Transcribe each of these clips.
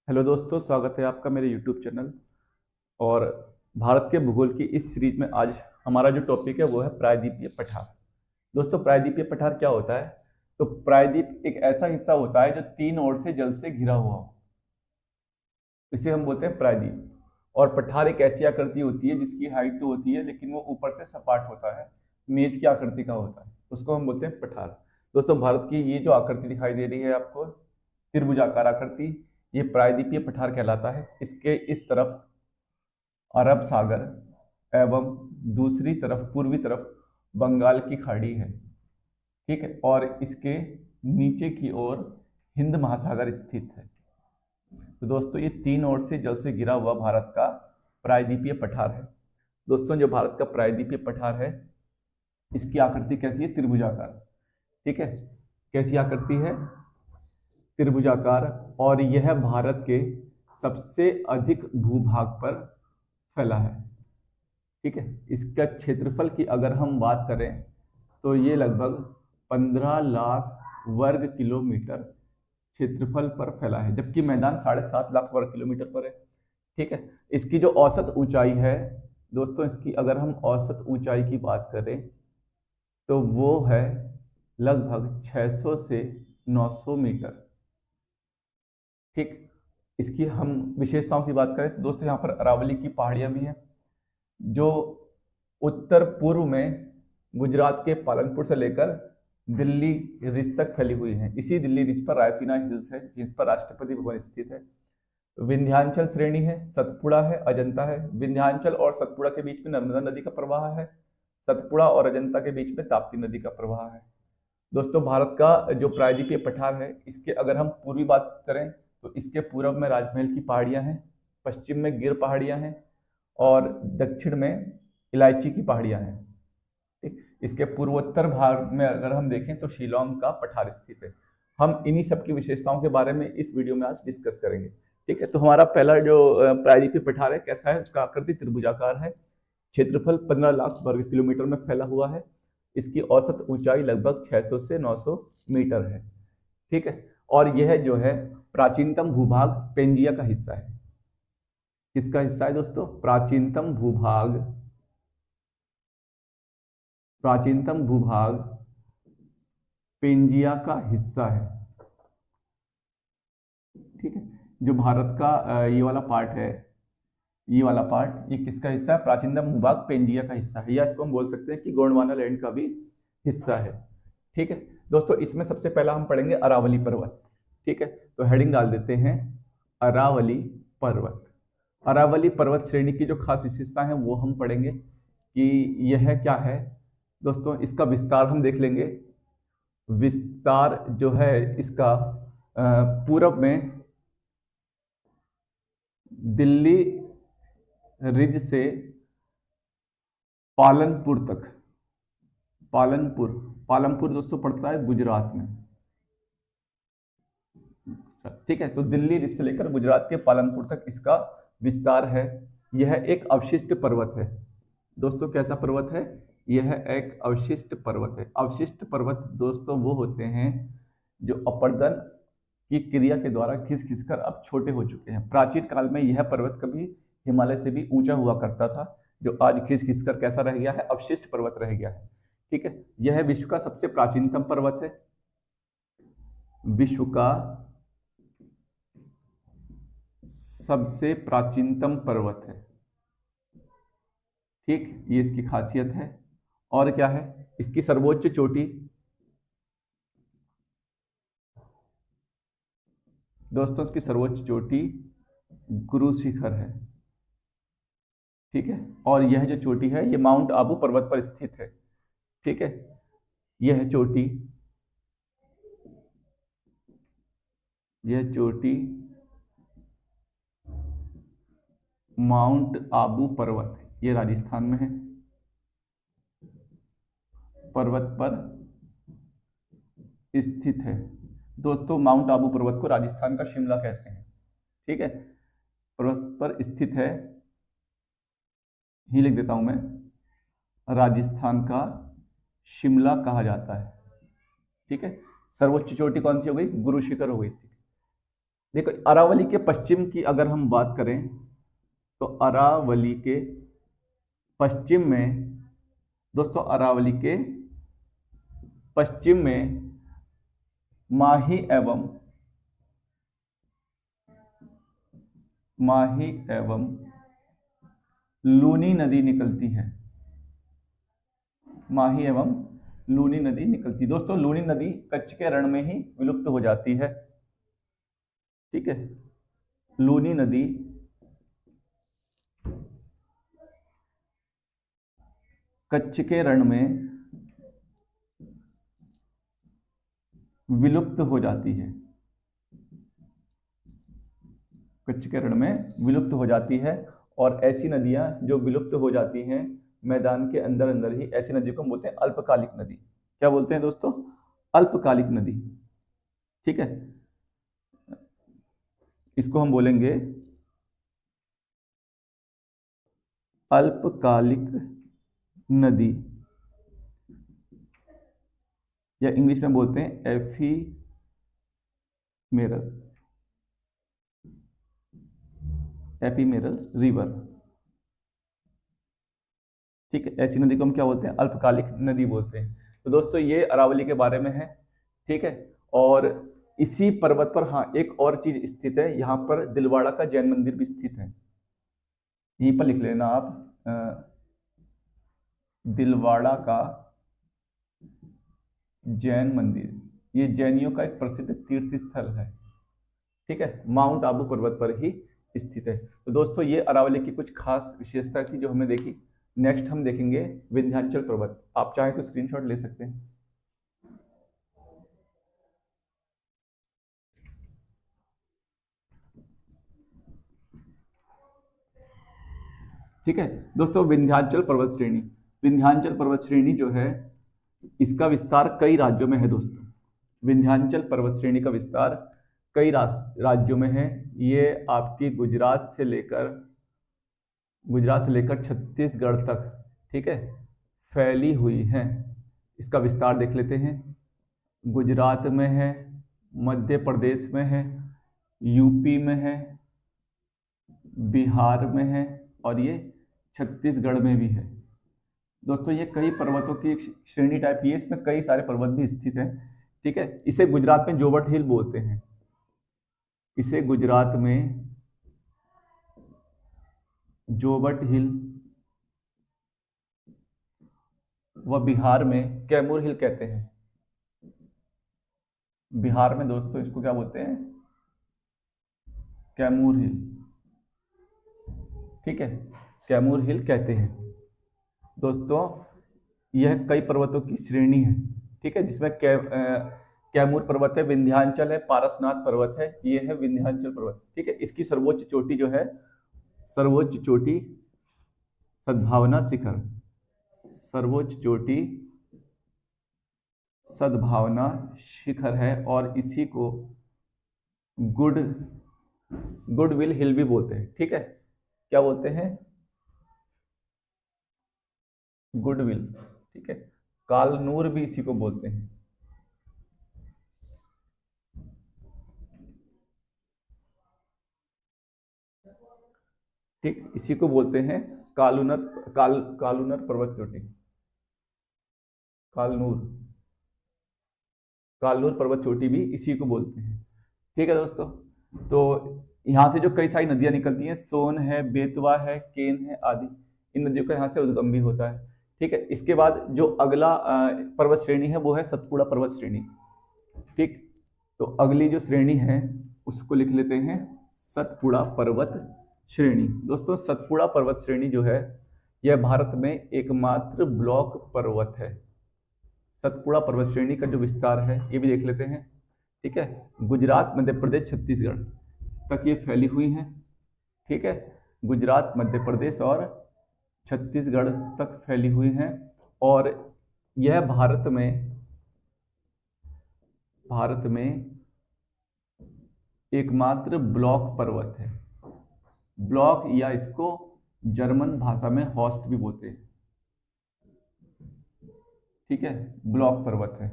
Hello दोस्तों, स्वागत है आपका मेरे यूट्यूब चैनल। और भारत के भूगोल की इस सीरीज में आज हमारा जो टॉपिक है वो है प्रायद्वीपीय पठार। दोस्तों, प्रायद्वीपीय पठार क्या होता है? तो प्रायद्वीप एक ऐसा हिस्सा होता है जो तीन ओर से जल से घिरा हुआ हो, इसे हम बोलते हैं प्रायद्वीप। और पठार एक ऐसी आकृति होती है जिसकी हाइट तो होती है लेकिन वो ऊपर से सपाट होता है, मेज की आकृति का होता है, उसको हम बोलते हैं पठार। दोस्तों, भारत की ये जो आकृति दिखाई दे रही है आपको, त्रिभुजाकार आकृति, ये प्रायद्वीपीय पठार कहलाता है। इसके इस तरफ अरब सागर एवं दूसरी तरफ पूर्वी तरफ बंगाल की खाड़ी है। ठीक है, और इसके नीचे की ओर हिंद महासागर स्थित है। तो दोस्तों, ये तीन ओर से जल से घिरा हुआ भारत का प्रायद्वीपीय पठार है। दोस्तों, जो भारत का प्रायद्वीपीय पठार है, इसकी आकृति कैसी है? त्रिभुजाकार। ठीक है, कैसी आकृति है? त्रिभुजाकार। और यह भारत के सबसे अधिक भूभाग पर फैला है। ठीक है, इसका क्षेत्रफल की अगर हम बात करें तो ये लगभग 15 लाख वर्ग किलोमीटर क्षेत्रफल पर फैला है, जबकि मैदान 7.5 लाख वर्ग किलोमीटर पर है। ठीक है, इसकी जो औसत ऊंचाई है दोस्तों, इसकी अगर हम औसत ऊंचाई की बात करें तो वो है लगभग 600 से 900 मीटर। ठीक, इसकी हम विशेषताओं की बात करें तो दोस्तों, यहाँ पर अरावली की पहाड़ियां भी हैं, जो उत्तर पूर्व में गुजरात के पालनपुर से लेकर दिल्ली रिज तक फैली हुई हैं। इसी दिल्ली रिज पर रायसीना हिल्स है, जिस पर राष्ट्रपति भवन स्थित है। विंध्याचल श्रेणी है, सतपुड़ा है, अजंता है। विंध्याचल और सतपुड़ा के बीच में नर्मदा नदी का प्रवाह है। सतपुड़ा और अजंता के बीच में ताप्ती नदी का प्रवाह है। दोस्तों, भारत का जो प्रायद्वीपीय पठार है, इसके अगर हम पूर्वी बात करें तो इसके पूर्व में राजमहल की पहाड़ियां हैं, पश्चिम में गिर पहाड़ियां हैं और दक्षिण में इलायची की पहाड़ियां हैं। ठीक, इसके पूर्वोत्तर भाग में अगर हम देखें तो शिलोंग का पठार स्थित है। हम इन्हीं सब की विशेषताओं के बारे में इस वीडियो में आज डिस्कस करेंगे। ठीक है, तो हमारा पहला जो प्रायद्वीपीय पठार है कैसा है? उसका आकृति त्रिभुजाकार है, क्षेत्रफल 15 लाख वर्ग किलोमीटर में फैला हुआ है। इसकी औसत ऊंचाई लगभग 600 से 900 मीटर है। ठीक है, और यह जो है प्राचीनतम भूभाग पेंजिया का हिस्सा है। किसका हिस्सा है दोस्तों? प्राचीनतम भूभाग, प्राचीनतम भूभाग पेंजिया का हिस्सा है। ठीक है, जो भारत का ये वाला पार्ट है, ये वाला पार्ट, ये किसका हिस्सा है? प्राचीनतम भूभाग पेंजिया का हिस्सा है, या इसको हम बोल सकते हैं कि गोंडवाना लैंड का भी हिस्सा है। ठीक है दोस्तों, इसमें सबसे पहला हम पढ़ेंगे अरावली पर्वत। ठीक है, तो हेडिंग डाल देते हैं अरावली पर्वत। अरावली पर्वत श्रेणी की जो खास विशेषता है वो हम पढ़ेंगे कि यह क्या है। दोस्तों, इसका विस्तार हम देख लेंगे। विस्तार जो है इसका पूरब में दिल्ली रिज से पालनपुर तक, पालनपुर, पालनपुर दोस्तों पड़ता है गुजरात में। ठीक है, तो दिल्ली रिज से लेकर गुजरात के पालनपुर तक इसका विस्तार है। यह एक अवशिष्ट पर्वत है। दोस्तों, कैसा पर्वत है? यह एक अवशिष्ट पर्वत है। अवशिष्ट पर्वत दोस्तों वो होते हैं जो अपरदन की क्रिया के द्वारा खिस खिस कर अब छोटे हो चुके हैं। प्राचीन काल में यह पर्वत कभी हिमालय से भी ऊंचा हुआ करता था, जो आज खिस खिस कर कैसा रह गया है? अवशिष्ट पर्वत रह गया है। ठीक है, यह विश्व का सबसे प्राचीनतम पर्वत है। विश्व का सबसे प्राचीनतम पर्वत है। ठीक, ये इसकी खासियत है। और क्या है? इसकी सर्वोच्च चोटी, दोस्तों इसकी सर्वोच्च चोटी गुरु शिखर है। ठीक है, और यह जो चोटी है ये माउंट आबू पर्वत पर स्थित है। ठीक है, यह चोटी, यह चोटी माउंट आबू पर्वत, ये राजस्थान में है, पर्वत पर स्थित है। दोस्तों, माउंट आबू पर्वत को राजस्थान का शिमला कहते हैं। ठीक है, पर्वत पर स्थित है, ही लिख देता हूं मैं, राजस्थान का शिमला कहा जाता है। ठीक है, सर्वोच्च चोटी कौन सी हो गई? गुरु शिखर हो गई। देखो, अरावली के पश्चिम की अगर हम बात करें तो अरावली के पश्चिम में, दोस्तों अरावली के पश्चिम में माही एवं लूनी नदी निकलती है। माही एवं लूनी नदी निकलती। दोस्तों लूनी नदी कच्छ के रण में ही विलुप्त हो जाती है। ठीक है, लूनी नदी कच्छ के रण में विलुप्त हो जाती है। कच्छ के रण में विलुप्त हो जाती है। और ऐसी नदियां जो विलुप्त हो जाती हैं मैदान के अंदर अंदर ही, ऐसी नदी को हम बोलते हैं अल्पकालिक नदी। क्या बोलते हैं दोस्तों? अल्पकालिक नदी। ठीक है, इसको हम बोलेंगे अल्पकालिक नदी, या इंग्लिश में बोलते हैं एफीमेरल रिवर। ठीक है, ऐसी नदी को हम क्या बोलते हैं? अल्पकालिक नदी बोलते हैं। तो दोस्तों ये अरावली के बारे में है। ठीक है, और इसी पर्वत पर हाँ एक और चीज स्थित है, यहाँ पर दिलवाड़ा का जैन मंदिर भी स्थित है। यहीं पर लिख लेना आप, दिलवाड़ा का जैन मंदिर। ये जैनियों का एक प्रसिद्ध तीर्थ स्थल है। ठीक है, माउंट आबू पर्वत पर ही स्थित है। तो दोस्तों ये अरावली की कुछ खास विशेषता थी जो हमने देखी। नेक्स्ट हम देखेंगे विंध्याचल पर्वत। आप चाहें तो स्क्रीनशॉट ले सकते हैं। ठीक है दोस्तों, विंध्याचल पर्वत श्रेणी। विंध्याचल पर्वत श्रेणी जो है इसका विस्तार कई राज्यों में है दोस्तों। विंध्याचल पर्वत श्रेणी का विस्तार कई राज्यों में है। ये आपकी गुजरात से लेकर छत्तीसगढ़ तक, ठीक है, फैली हुई है। इसका विस्तार देख लेते हैं। गुजरात में है, मध्य प्रदेश में है, यूपी में है, बिहार में है, और ये छत्तीसगढ़ में भी है। दोस्तों ये कई पर्वतों की एक श्रेणी टाइप की है, इसमें कई सारे पर्वत भी स्थित हैं। ठीक है, इसे गुजरात में जोवट हिल बोलते हैं। इसे गुजरात में जोवट हिल व बिहार में कैमूर हिल कहते हैं। बिहार में दोस्तों इसको क्या बोलते हैं? कैमूर हिल। ठीक है, कैमूर हिल कहते हैं। दोस्तों यह कई पर्वतों की श्रेणी है। ठीक है, जिसमें कैमूर पर्वत है, विंध्याचल है, पारसनाथ पर्वत है, ये है विंध्याचल पर्वत। ठीक है, इसकी सर्वोच्च चोटी जो है, सर्वोच्च चोटी सद्भावना शिखर, सर्वोच्च चोटी सद्भावना शिखर है, और इसी को गुड गुडविल हिल भी बोलते हैं। ठीक है, क्या बोलते हैं? गुडविल। ठीक है, कालनूर भी इसी को बोलते हैं। ठीक, इसी को बोलते हैं कालूनर पर्वत चोटी। कालनूर कालनूर पर्वत चोटी भी इसी को बोलते हैं। ठीक है दोस्तों, तो यहाँ से जो कई सारी नदियां निकलती हैं, सोन है, बेतवा है, केन है आदि, इन नदियों का यहाँ से उद्गम भी होता है। ठीक है, इसके बाद जो अगला पर्वत श्रेणी है वो है सतपुड़ा पर्वत श्रेणी। ठीक, तो अगली जो श्रेणी है उसको लिख लेते हैं सतपुड़ा पर्वत श्रेणी। दोस्तों सतपुड़ा पर्वत श्रेणी जो है यह भारत में एकमात्र ब्लॉक पर्वत है। सतपुड़ा पर्वत श्रेणी का जो विस्तार है ये भी देख लेते हैं। ठीक है, गुजरात, मध्य प्रदेश, छत्तीसगढ़ तक ये फैली हुई हैं। ठीक है, गुजरात, मध्य प्रदेश और छत्तीसगढ़ तक फैली हुई हैं। और यह भारत में एकमात्र ब्लॉक पर्वत है। ब्लॉक, या इसको जर्मन भाषा में हॉस्ट भी बोलते हैं। ठीक है, ब्लॉक पर्वत है।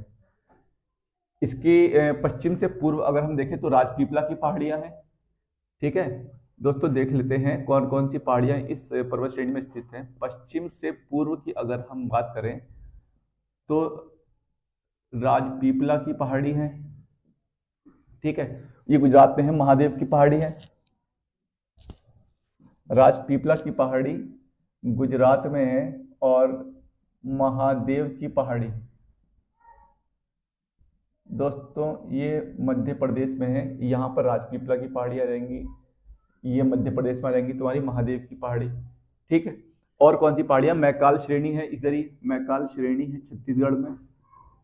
इसकी पश्चिम से पूर्व अगर हम देखें तो राजपीपला की पहाड़ियां हैं। ठीक है दोस्तों, देख लेते हैं कौन कौन सी पहाड़ियां इस पर्वत श्रेणी में स्थित हैं। पश्चिम से पूर्व की अगर हम बात करें तो राजपीपला की पहाड़ी है। ठीक है, ये गुजरात में है। महादेव की पहाड़ी है, राजपीपला की पहाड़ी गुजरात में है। और महादेव की पहाड़ी दोस्तों ये मध्य प्रदेश में है। यहाँ पर राजपीपला की पहाड़ियाँ रहेंगी, ये मध्य प्रदेश में रहेंगी तुम्हारी महादेव की पहाड़ी। ठीक है, और कौन सी पहाड़ियाँ? मैकाल श्रेणी है, इधर ही मैकाल श्रेणी है छत्तीसगढ़ में,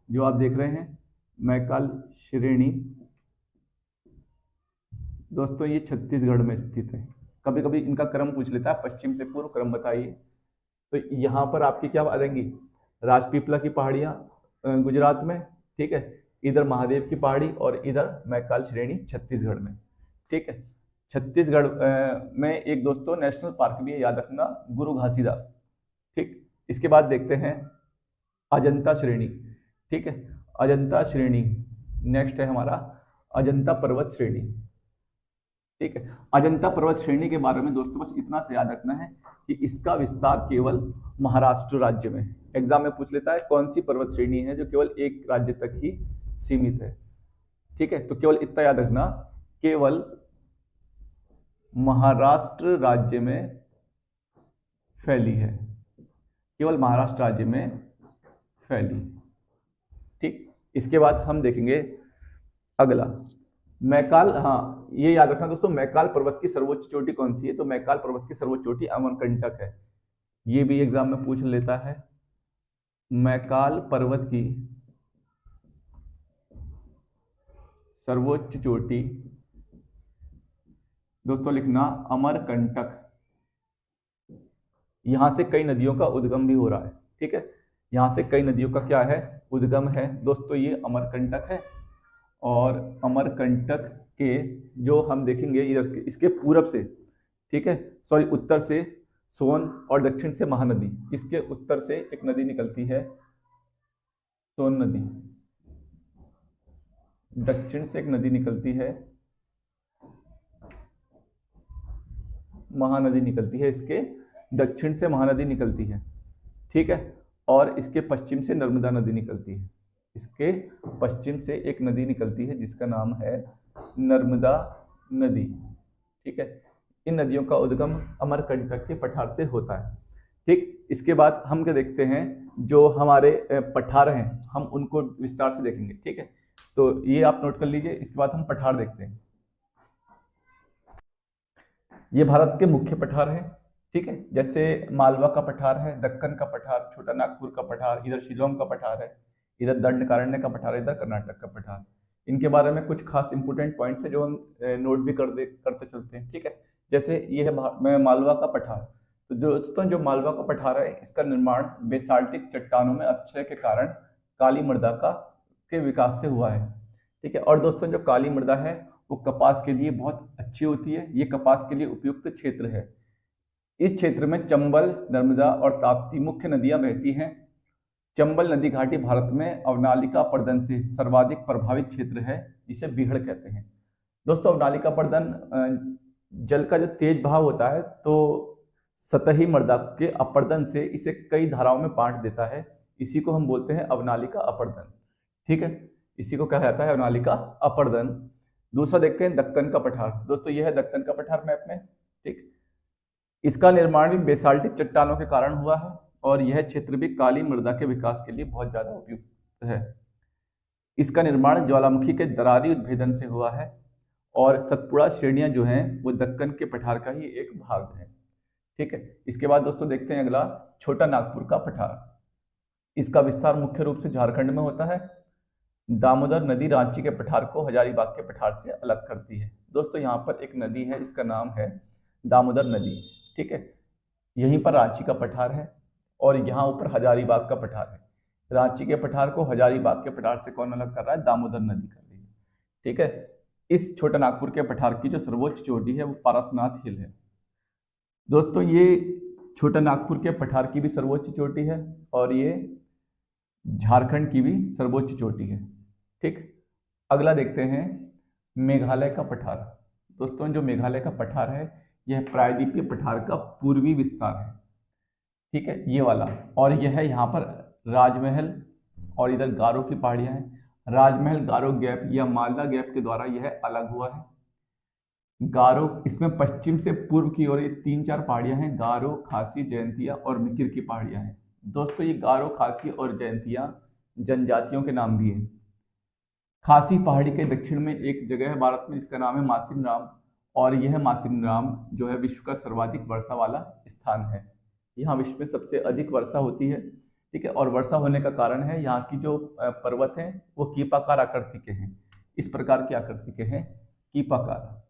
जो आप देख रहे हैं मैकाल श्रेणी। दोस्तों ये छत्तीसगढ़ में स्थित है। कभी कभी इनका क्रम पूछ लेता है, पश्चिम से पूर्व क्रम बताइए। तो यहाँ पर आपकी क्या आ जाएंगी? राजपीपला की पहाड़ियाँ गुजरात में। ठीक है, इधर महादेव की पहाड़ी और इधर मैकाल श्रेणी छत्तीसगढ़ में। ठीक है, छत्तीसगढ़ में एक दोस्तों नेशनल पार्क भी है, याद रखना, गुरु घासीदास। ठीक, इसके बाद देखते हैं अजंता श्रेणी। ठीक है, अजंता श्रेणी नेक्स्ट है हमारा, अजंता पर्वत श्रेणी। ठीक है, अजंता पर्वत श्रेणी के बारे में दोस्तों बस इतना से याद रखना है कि इसका विस्तार केवल महाराष्ट्र राज्य में है। एग्जाम में पूछ लेता है कौन सी पर्वत श्रेणी है जो केवल एक राज्य तक ही सीमित है। ठीक है, तो केवल इतना याद रखना, केवल महाराष्ट्र राज्य में फैली है, केवल महाराष्ट्र राज्य में फैली। ठीक, इसके बाद हम देखेंगे अगला मैकाल। हाँ, ये याद रखना दोस्तों, मैकाल पर्वत की सर्वोच्च चोटी कौन सी है? तो मैकाल पर्वत की सर्वोच्च चोटी अमरकंटक है। ये भी एग्जाम में पूछ लेता है। मैकाल पर्वत की सर्वोच्च चोटी दोस्तों लिखना अमरकंटक। यहां से कई नदियों का उद्गम भी हो रहा है। ठीक है, यहां से कई नदियों का क्या है? उद्गम है। दोस्तों ये अमरकंटक है, और अमरकंटक के जो हम देखेंगे इधर इसके पूरब से, ठीक है, सॉरी उत्तर से सोन और दक्षिण से महानदी। इसके उत्तर से एक नदी निकलती है सोन नदी, दक्षिण से एक नदी निकलती है महानदी, निकलती है इसके दक्षिण से महानदी निकलती है। ठीक है, और इसके पश्चिम से नर्मदा नदी निकलती है। इसके पश्चिम से एक नदी निकलती है जिसका नाम है नर्मदा नदी। ठीक है, इन नदियों का उद्गम अमरकंटक के पठार से होता है। ठीक, इसके बाद हम क्या देखते हैं, जो हमारे पठार हैं हम उनको विस्तार से देखेंगे। ठीक है, तो ये आप नोट कर लीजिए। इसके बाद हम पठार देखते हैं। ये भारत के मुख्य पठार हैं। ठीक है, जैसे मालवा का पठार है, दक्कन का पठार, छोटा नागपुर का पठार, इधर शिलोंग का पठार है, इधर दंडकारण्य का पठार है, इधर कर्नाटक का पठार। इनके बारे में कुछ खास इंपोर्टेंट पॉइंट्स है जो हम नोट भी करते चलते हैं। ठीक है, जैसे ये है मालवा का पठार। तो दोस्तों जो मालवा का पठार है इसका निर्माण बेसाल्टिक चट्टानों में अपक्षय के कारण काली मृदा के विकास से हुआ है। ठीक है, और दोस्तों जो काली मृदा है वो कपास के लिए बहुत अच्छी होती है। ये कपास के लिए उपयुक्त क्षेत्र है। इस क्षेत्र में चंबल, नर्मदा और ताप्ती मुख्य नदियां बहती हैं। चंबल नदी घाटी भारत में अवनालिका अपर्दन से सर्वाधिक प्रभावित क्षेत्र है, जिसे बीहड़ कहते हैं। दोस्तों अवनालिका अपर्दन जल का जो तेज बहाव होता है तो सतही मृदा के अपर्दन से इसे कई धाराओं में बांट देता है। इसी को हम बोलते हैं अवनालिका अपर्दन। ठीक है, इसी को कहा जाता है अवनालिका अपर्दन। दूसरा देखते हैं दक्कन का पठार। दोस्तों यह है दक्कन का पठार मैप में। ठीक, इसका निर्माण भी बेसाल्टिक चट्टानों के कारण हुआ है, और यह क्षेत्र भी काली मृदा के विकास के लिए बहुत ज्यादा उपयुक्त है। इसका निर्माण ज्वालामुखी के दरारी उद्भेदन से हुआ है, और सतपुड़ा श्रेणियां जो हैं वो दक्कन के पठार का ही एक भाग है। ठीक है, इसके बाद दोस्तों देखते हैं अगला छोटा नागपुर का पठार। इसका विस्तार मुख्य रूप से झारखंड में होता है। दामोदर नदी रांची के पठार को हजारीबाग के पठार से अलग करती है। दोस्तों यहाँ पर एक नदी है, इसका नाम है दामोदर नदी। ठीक है, यहीं पर रांची का पठार है, और यहाँ ऊपर हजारीबाग का पठार है। रांची के पठार को हजारीबाग के पठार से कौन अलग कर रहा है? दामोदर नदी कर रही है। ठीक है, इस छोटा नागपुर के पठार की जो सर्वोच्च चोटी है वो पारसनाथ हिल है। दोस्तों ये छोटा नागपुर के पठार की भी सर्वोच्च चोटी है, और ये झारखंड की भी सर्वोच्च चोटी है। ठीक, अगला देखते हैं मेघालय का पठार। दोस्तों जो मेघालय का पठार है यह प्रायद्वीपीय पठार का पूर्वी विस्तार है, ठीक है, ये वाला। और यह है यहाँ पर राजमहल और इधर गारो की पहाड़ियां हैं। राजमहल गारो गैप या मालदा गैप के द्वारा यह अलग हुआ है। गारो, इसमें पश्चिम से पूर्व की ओर ये 3-4 पहाड़ियां हैं, गारो, खासी, जयंतिया और मिकिर की पहाड़ियां हैं। दोस्तों ये गारो, खासी और जयंतिया जनजातियों के नाम भी हैं। खासी पहाड़ी के दक्षिण में एक जगह है भारत में जिसका नाम है मासिन राम, और यह मासिन राम जो है विश्व का सर्वाधिक वर्षा वाला स्थान है। यहाँ विश्व में सबसे अधिक वर्षा होती है, ठीक है। और वर्षा होने का कारण है यहाँ की जो पर्वत हैं वो कीपाकार आकृति के हैं, इस प्रकार की आकृति के हैं, कीपाकार,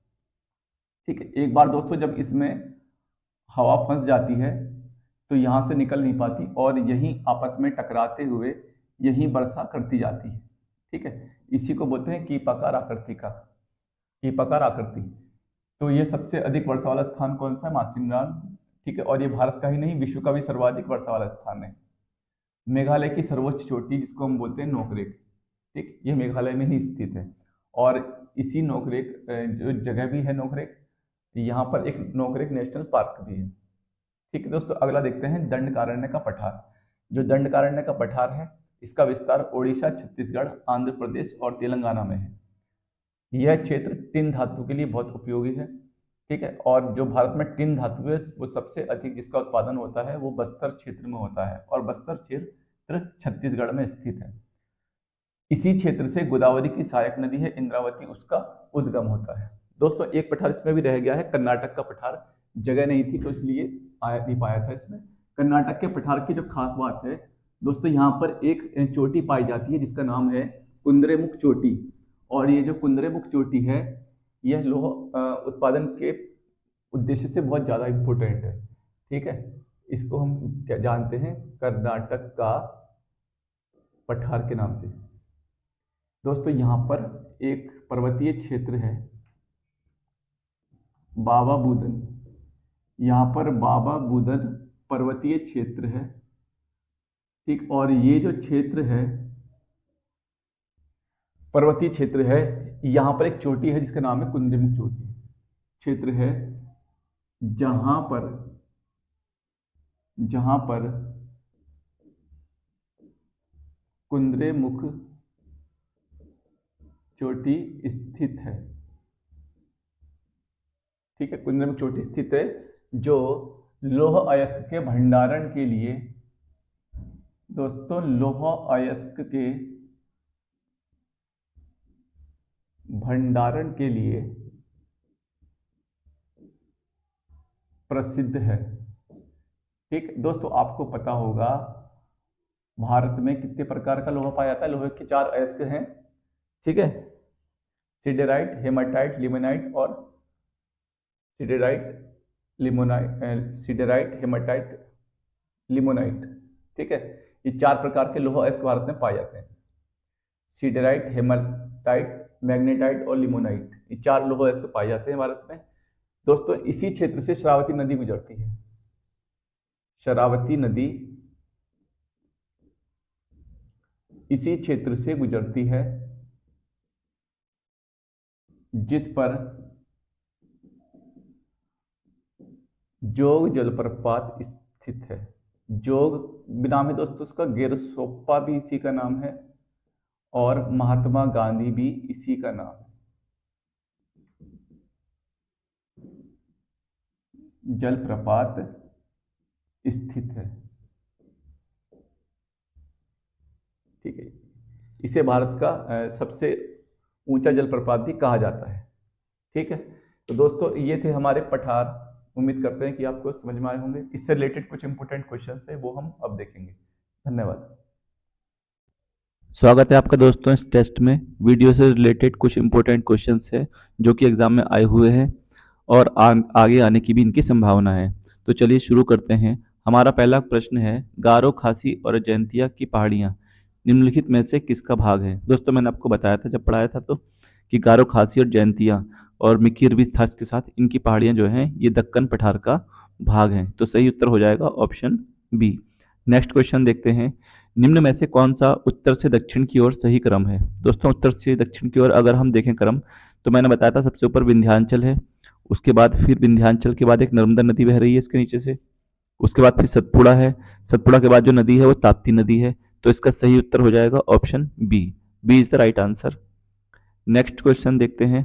ठीक है। एक बार दोस्तों जब इसमें हवा फंस जाती है तो यहाँ से निकल नहीं पाती और यहीं आपस में टकराते हुए यहीं वर्षा करती जाती है, ठीक है। इसी को बोलते हैं कीपाकार आकृति का, कीपाकार आकृति। तो ये सबसे अधिक वर्षा वाला स्थान कौन सा है? मासिनराम, ठीक है। और ये भारत का ही नहीं विश्व का भी सर्वाधिक वर्षा वाला स्थान है। मेघालय की सर्वोच्च चोटी जिसको हम बोलते हैं नोकरेक, ठीक, ये मेघालय में ही स्थित है। और इसी नोकरेक जो जगह भी है नोकरेक, यहाँ पर एक नोकरेक नेशनल पार्क भी है, ठीक है। दोस्तों अगला देखते हैं दंडकारण्य का पठार। जो दंडकारण्य का पठार है इसका विस्तार ओडिशा, छत्तीसगढ़, आंध्र प्रदेश और तेलंगाना में है। यह क्षेत्र टिन धातु के लिए बहुत उपयोगी है, ठीक है। और जो भारत में टिन धातु है वो सबसे अधिक जिसका उत्पादन होता है वो बस्तर क्षेत्र में होता है, और बस्तर क्षेत्र छत्तीसगढ़ में स्थित है। इसी क्षेत्र से गोदावरी की सहायक नदी है इंद्रावती, उसका उद्गम होता है। दोस्तों एक पठार इसमें भी रह गया है, कर्नाटक का पठार। जगह नहीं थी तो इसलिए आया नहीं पाया था इसमें। कर्नाटक के पठार की जो खास बात है दोस्तों, यहाँ पर एक चोटी पाई जाती है जिसका नाम है कुंद्रेमुख चोटी। और ये जो कुंद्रेमुख चोटी है यह लौह उत्पादन के उद्देश्य से बहुत ज़्यादा इम्पोर्टेंट है, ठीक है। इसको हम क्या जानते हैं? कर्नाटक का पठार के नाम से। दोस्तों यहाँ पर एक पर्वतीय क्षेत्र है बाबा बुदन, यहाँ पर बाबा बुदन पर्वतीय क्षेत्र है, ठीक। और ये जो क्षेत्र है पर्वतीय क्षेत्र है, यहाँ पर एक चोटी है जिसका नाम है कुंद्रेमुख चोटी क्षेत्र है, जहां पर कुंद्रेमुख चोटी स्थित है, ठीक है। कुंद्रेमुख चोटी स्थित है जो लौह अयस्क के भंडारण के लिए, दोस्तों लौह अयस्क के भंडारण के लिए प्रसिद्ध है, ठीक। दोस्तों आपको पता होगा भारत में कितने प्रकार का लोहा पाया जाता है? लोहे के 4 अयस्क हैं, ठीक है, सिडेराइट, हेमाटाइट, लिमोनाइट और सिडेराइट, हेमाटाइट, लिमोनाइट, ठीक है। ये 4 प्रकार के लोहा अयस्क भारत में पाए जाते हैं। सिडेराइट, हेमाटाइट, मैग्नेटाइट और लिमोनाइट, ये 4 लोह अयस्क पाए जाते हैं भारत में। दोस्तों इसी क्षेत्र से शरावती नदी गुजरती है। शरावती नदी इसी क्षेत्र से गुजरती है जिस पर जोग जलप्रपात स्थित है। जोग नाम है दोस्तों उसका, गेरसोप्पा भी इसी का नाम है और महात्मा गांधी भी इसी का नाम है। जलप्रपात स्थित है, ठीक है। इसे भारत का सबसे ऊंचा जलप्रपात भी कहा जाता है, ठीक है। तो दोस्तों ये थे हमारे पठार। उम्मीद करते हैं कि आपको समझ में आए होंगे। इससे रिलेटेड कुछ इंपोर्टेंट क्वेश्चन है वो हम अब देखेंगे। धन्यवाद। स्वागत है आपका दोस्तों इस टेस्ट में। वीडियो से रिलेटेड कुछ इंपॉर्टेंट क्वेश्चंस है जो कि एग्जाम में आए हुए हैं और आगे आने की भी इनकी संभावना है। तो चलिए शुरू करते हैं। हमारा पहला प्रश्न है, गारो, खासी और जयंतिया की पहाड़ियाँ निम्नलिखित में से किसका भाग है? दोस्तों मैंने आपको बताया था जब पढ़ाया था तो कि गारो, खासी और जयंतिया और मिकिर भी था इसके साथ, इनकी पहाड़ियाँ जो हैं ये दक्कन पठार का भाग हैं। तो सही उत्तर हो जाएगा ऑप्शन बी। नेक्स्ट क्वेश्चन देखते हैं। निम्न में से कौन सा उत्तर से दक्षिण की ओर सही क्रम है? दोस्तों उत्तर से दक्षिण की ओर अगर हम देखें क्रम, तो मैंने बताया था सबसे ऊपर विंध्याचल है, उसके बाद फिर विंध्याचल के बाद एक नर्मदा नदी बह रही है इसके नीचे से, उसके बाद फिर सतपुड़ा है, सतपुड़ा के बाद जो नदी है वो ताप्ती नदी है। तो इसका सही उत्तर हो जाएगा option B. B is the right answer. Next question देखते हैं।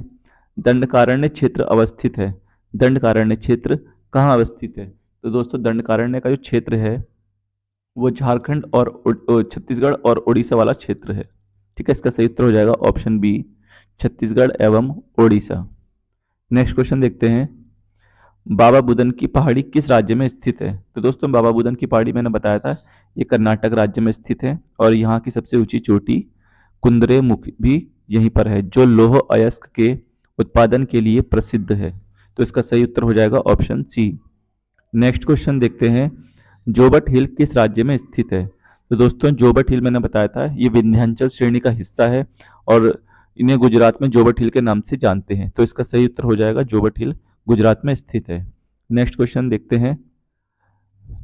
दंडकारण्य क्षेत्र अवस्थित है, दंडकारण्य क्षेत्र कहाँ अवस्थित है? तो दोस्तों दंडकारण्य का जो क्षेत्र है वो झारखंड और छत्तीसगढ़ और उड़ीसा वाला क्षेत्र है। ठीक है, इसका सही उत्तर हो जाएगा ऑप्शन बी, छत्तीसगढ़ एवं उड़ीसा। नेक्स्ट क्वेश्चन देखते हैं। बाबा बुदन की पहाड़ी किस राज्य में स्थित है? तो दोस्तों बाबा बुदन की पहाड़ी मैंने बताया था ये कर्नाटक राज्य में स्थित है, और यहाँ की सबसे ऊंची चोटी कुंद्रेमुख भी यहीं पर है, जो लौह अयस्क के उत्पादन के लिए प्रसिद्ध है। तो इसका सही उत्तर हो जाएगा ऑप्शन सी। नेक्स्ट क्वेश्चन देखते हैं। जोबट हिल किस राज्य में स्थित है? तो दोस्तों जोबट हिल मैंने बताया था ये विंध्याचल श्रेणी का हिस्सा है, और इन्हें गुजरात में जोबट हिल के नाम से जानते हैं। तो इसका सही उत्तर हो जाएगा जोबट हिल गुजरात में स्थित है। नेक्स्ट क्वेश्चन देखते हैं।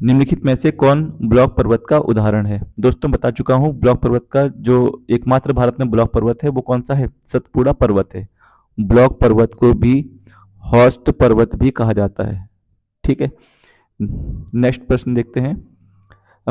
निम्नलिखित में से कौन ब्लॉक पर्वत का उदाहरण है? दोस्तों बता चुका हूं ब्लॉक पर्वत का जो एकमात्र भारत में ब्लॉक पर्वत है वो कौन सा है? सतपुड़ा पर्वत है। ब्लॉक पर्वत को भी हॉस्ट पर्वत भी कहा जाता है। ठीक है, नेक्स्ट प्रश्न देखते हैं।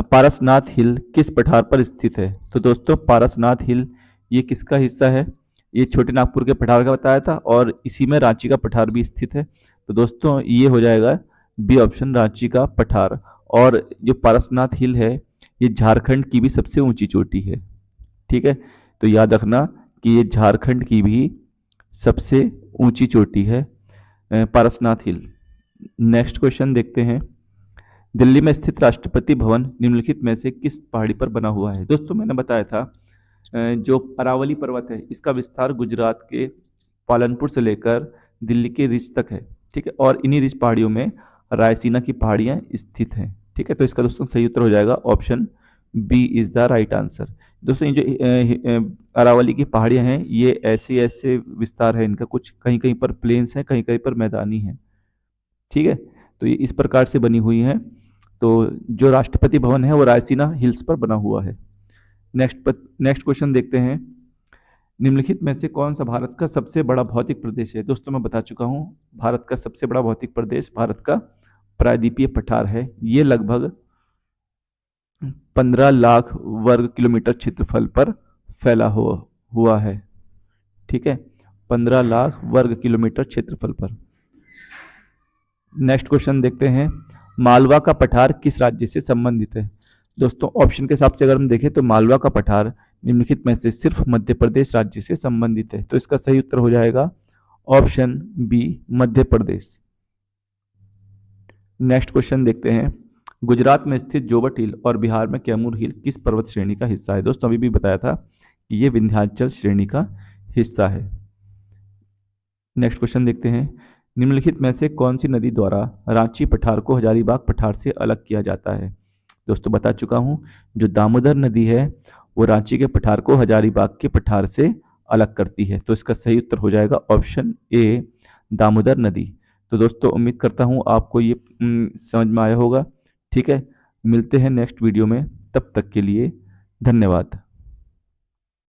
पारसनाथ हिल किस पठार पर स्थित है? तो दोस्तों पारसनाथ हिल ये किसका हिस्सा है? ये छोटे नागपुर के पठार का बताया था, और इसी में रांची का पठार भी स्थित है। तो दोस्तों ये हो जाएगा बी ऑप्शन, रांची का पठार। और जो पारसनाथ हिल है ये झारखंड की भी सबसे ऊंची चोटी है। ठीक है, तो याद रखना कि ये झारखंड की भी सबसे ऊंची चोटी है पारसनाथ हिल। नेक्स्ट क्वेश्चन देखते हैं। दिल्ली में स्थित राष्ट्रपति भवन निम्नलिखित में से किस पहाड़ी पर बना हुआ है? दोस्तों मैंने बताया था जो अरावली पर्वत है इसका विस्तार गुजरात के पालनपुर से लेकर दिल्ली के रिज तक है। ठीक है, और इन्हीं रिज पहाड़ियों में रायसीना की पहाड़ियां स्थित हैं। ठीक है, तो इसका दोस्तों सही उत्तर हो जाएगा option B is the right answer. दोस्तों ये जो अरावली की पहाड़ियां हैं ये ऐसे ऐसे विस्तार है इनका, कुछ कहीं कहीं पर प्लेन्स हैं, कहीं कहीं पर मैदानी है। ठीक है, तो ये इस प्रकार से बनी हुई है। तो जो राष्ट्रपति भवन है वो रायसीना हिल्स पर बना हुआ है। नेक्स्ट क्वेश्चन देखते हैं। निम्नलिखित में से कौन सा भारत का सबसे बड़ा भौतिक प्रदेश है? दोस्तों मैं बता चुका हूं भारत का सबसे बड़ा भौतिक प्रदेश भारत का प्रायद्वीपीय पठार है। ये लगभग 15 लाख वर्ग किलोमीटर क्षेत्रफल पर फैला हुआ है। ठीक है, 15 लाख वर्ग किलोमीटर क्षेत्रफल पर। नेक्स्ट क्वेश्चन देखते हैं। मालवा का पठार किस राज्य से संबंधित है? दोस्तों ऑप्शन के हिसाब से अगर हम देखें तो मालवा का पठार निम्नलिखित में से सिर्फ मध्य प्रदेश राज्य से संबंधित है। तो इसका सही उत्तर हो जाएगा option B, Madhya Pradesh. Next question देखते हैं। गुजरात में स्थित जोबट हिल और बिहार में कैमूर हिल किस पर्वत श्रेणी का हिस्सा है? दोस्तों अभी भी बताया था कि ये विंध्याचल श्रेणी का हिस्सा है। नेक्स्ट क्वेश्चन देखते हैं। निम्नलिखित में से कौन सी नदी द्वारा रांची पठार को हजारीबाग पठार से अलग किया जाता है? दोस्तों बता चुका हूं जो दामोदर नदी है वो रांची के पठार को हजारीबाग के पठार से अलग करती है। तो इसका सही उत्तर हो जाएगा ऑप्शन ए, दामोदर नदी। तो दोस्तों उम्मीद करता हूं आपको ये समझ में आया होगा। ठीक है, मिलते हैं नेक्स्ट वीडियो में, तब तक के लिए धन्यवाद।